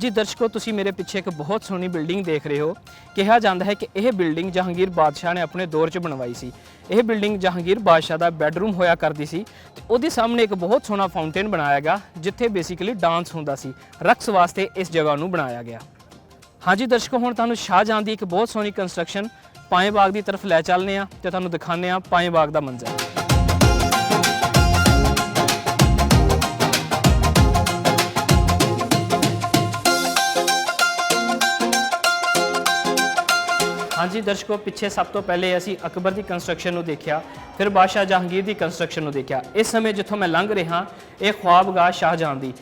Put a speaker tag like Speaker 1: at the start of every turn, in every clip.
Speaker 1: जी दर्शकों, तुसी मेरे पिछे एक बहुत सोहनी बिल्डिंग देख रहे हो। कहा जाता है कि यह बिल्डिंग जहांगीर बादशाह ने अपने दौर च बनवाई सी। यह बिल्डिंग जहांगीर बादशाह का बैडरूम होया करती सी। ਉਹਦੇ सामने एक बहुत सोहना फाउंटेन बनाया गया जिथे बेसिकली डांस होंदा सी। रक्स वास्ते इस जगह नूं बनाया गया। हाँ जी दर्शकों, हुण तुहानूं शाहजहां दी एक बहुत सोहनी कंस्ट्रक्शन पाए बाग की तरफ लै चलने आ ते तुहानूं दिखाने आ पाए बाग का मंजर। हाँ जी दर्शकों, पिछे सब तो पहले असी अकबर की कंस्ट्रक्शन नूं देखिया, फिर बादशाह जहांगीर की कंस्ट्रक्शन नूं देखिया। इस समय जिथों मैं लंघ रहा ये ख्वाबगाह शाहजहां की।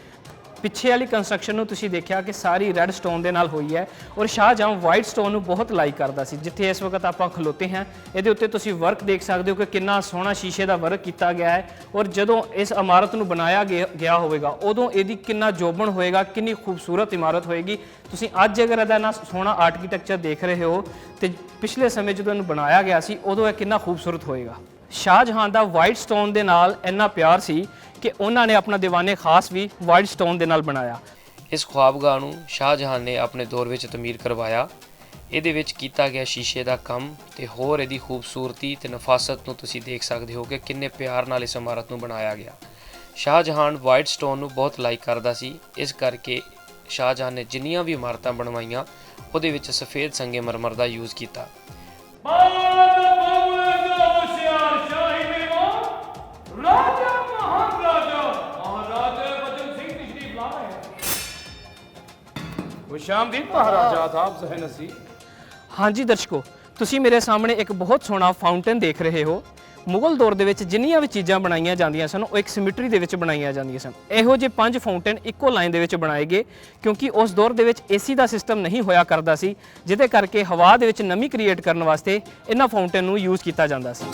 Speaker 1: पिछे वाली कंस्ट्रक्शन नूं तुसीं देखिया कि सारी रैड स्टोन दे नाल होई है और शाहजहां वाइट स्टोन नूं बहुत लाइक करता सी। जिथे इस वक्त आपां खलोते हैं इहदे उत्ते तुसीं वर्क देख सकते हो कि कितना सोहना शीशे का वर्क किया गया है। और जदों इस इमारत नूं बनाया गया होगा उदों इहदी कितना जोबन होएगा, कितनी खूबसूरत इमारत होएगी। तुसीं अज अगर इहदा ना सोहना आर्कीटैक्चर देख रहे हो तो पिछले समय जदों इहनूं बनाया गया सी उदों यह कितना खूबसूरत होएगा। शाहजहां दा वाइट स्टोन दे नाल इन्ना प्यार सी कि उन्होंने अपना दीवाने खास भी वाइट स्टोन के नाल बनाया।
Speaker 2: इस ख्वाबगाह नूं शाहजहां ने अपने दौर में तमीर करवाया। ਇਹਦੇ ਵਿੱਚ ਕੀਤਾ ਗਿਆ शीशे का ਕੰਮ ਤੇ ਹੋਰ ਇਹਦੀ खूबसूरती ਤੇ ਨਫਾਸਤ ਨੂੰ ਤੁਸੀਂ ਦੇਖ ਸਕਦੇ ਹੋ ਕਿ ਕਿੰਨੇ ਪਿਆਰ ਨਾਲ ਇਸ ਇਮਾਰਤ ਨੂੰ ਬਣਾਇਆ ਗਿਆ। ਸ਼ਾਹਜਹਾਂ ਵਾਈਟ ਸਟੋਨ ਨੂੰ ਬਹੁਤ ਲਾਈਕ ਕਰਦਾ ਸੀ, ਇਸ ਕਰਕੇ ਸ਼ਾਹਜਹਾਂ ਨੇ ਜਿੰਨੀਆਂ ਵੀ ਇਮਾਰਤਾਂ ਬਣਵਾਈਆਂ ਉਹਦੇ ਵਿੱਚ ਸਫੇਦ ਸੰਗਮਰਮਰ ਦਾ ਯੂਜ਼ ਕੀਤਾ।
Speaker 1: हाँ जी दर्शकों, तुसी मेरे सामने एक बहुत सोहना फाउंटेन देख रहे हो। मुगल दौर के जिन्नियां भी चीज़ां बनाईयां जांदियां सन वो एक सिमिट्री दे विच बनाईयां जांदियां सन। इहो जे 5 फाउंटेन इक्को लाइन दे विच बनाए गए क्योंकि उस दौर दे विच एसी का सिस्टम नहीं होया करदा सी, जिहदे करके हवा दे विच नमी क्रिएट करने वास्ते इन्हां फाउंटेन नूं यूज़ किया जांदा सी।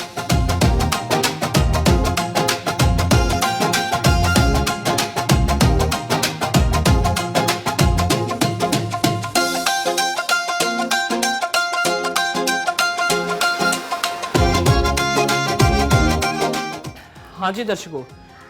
Speaker 1: हाँ जी दर्शकों,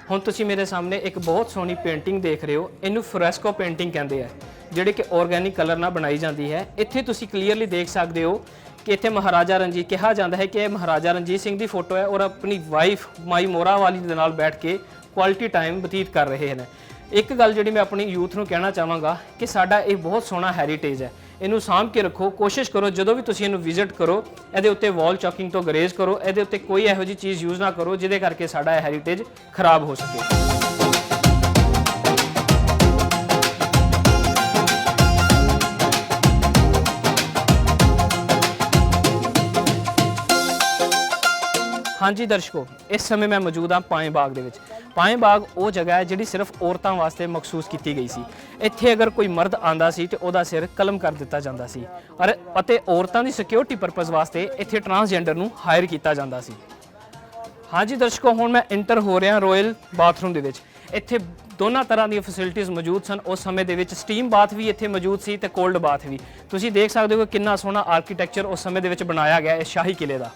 Speaker 1: हुण तुसी मेरे सामने एक बहुत सोहनी पेंटिंग देख रहे हो। इनू फ्रेस्को पेंटिंग कहते हैं, जिहड़ी कि ऑर्गेनिक कलर नाल बनाई जाती है। इत्थे तुसी क्लीयरली देख सकते हो कि इत्थे महाराजा रणजीत कहा जाता है कि महाराजा रणजीत सिंह की फोटो है और अपनी वाइफ माई मोरा वाली दे नाल बैठ के क्वालिटी टाइम बतीत कर रहे हैं। एक गल जिहड़ी मैं अपनी यूथ नूं कहना चाहांगा कि साडा ये बहुत सोहना हैरीटेज है, इनू सांभ के रखो। कोशिश करो जदों भी तुसीं इनू विजिट करो इहदे उत्ते वॉल चॉकिंग तो गरेज करो, इहदे उत्ते कोई इहो जी चीज़ यूज़ ना करो जिहदे करके साडा हैरीटेज खराब हो सके। हाँ जी दर्शकों, इस समय मैं मौजूद हाँ पाए बाग दे विच। पाए बाग वो जगह है जिहड़ी सिर्फ औरतों वास्ते मखसूस की गई सी। इत्थे अगर कोई मर्द आंदा सी ते ओहदा सिर कलम कर दिता जांदा सी और औरतों की सिक्योरिटी परपज़ वास्ते इत्थे ट्रांसजेंडर नूं हायर किया जांदा सी। हाँ जी दर्शकों, हुण मैं इंटर हो रहा रॉयल बाथरूम दे विच। इत्थे दोनों तरह की फैसिलिटीज़ मौजूद सन। उस समय दे विच स्टीम बाथ भी इत्थे मौजूद सी ते कोल्ड बाथ भी। तुसीं देख सकते हो कि कितना सोहना आर्कीटैक्चर उस समय दे विच बनाया गया है शाही किले का।